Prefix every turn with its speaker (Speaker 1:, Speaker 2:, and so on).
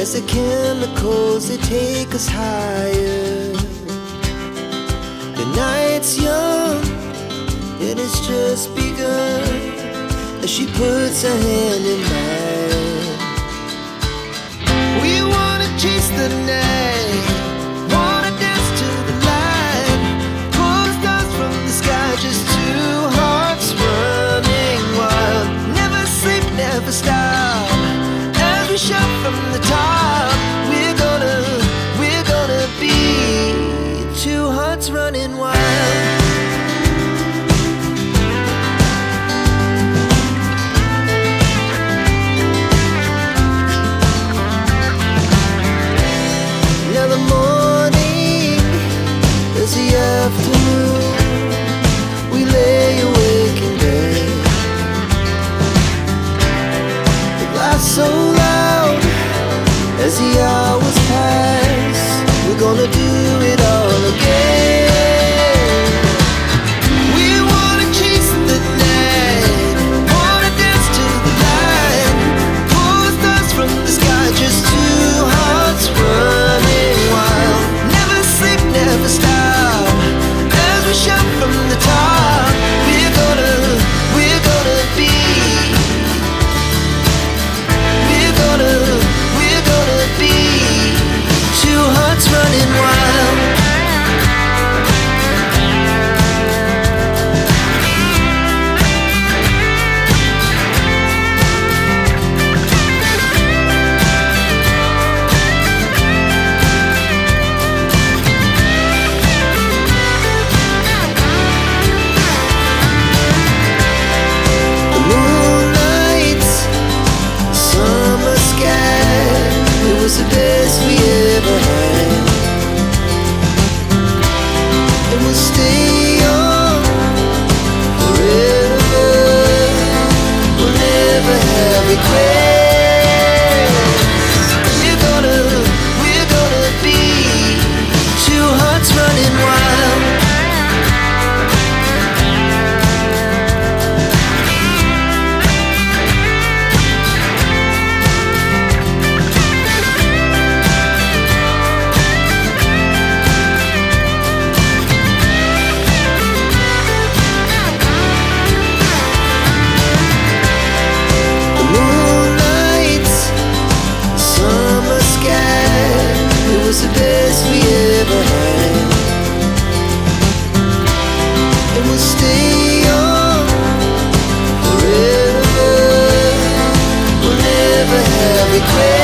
Speaker 1: as the chemicals, they take us higher. The night's young, it has just begun, as she puts her hand in mine. We wanna chase the night, wanna dance to the light, pull stars from the sky, just two hearts running wild. Never sleep, never stop, as we shout from the top. We're gonna be two hearts running wild. Now the morning is the afternoon, we lay awake in bed. The laughs so loud as the hours pass, we're gonna do it all again. We wanna chase the night, wanna dance to the light, pull stars from the sky, just two hearts running wild. Never sleep, never stop, as we shout from the top. We're gonna be, we're gonna be two hearts running wild. The moonlight, summer sky, it was the best we ever had. And we'll stay young forever, we'll never have regrets. We're gonna be two hearts running wild. The moonlight, summer sky, it was the best we ever had. And we'll stay young forever, we'll never have regrets.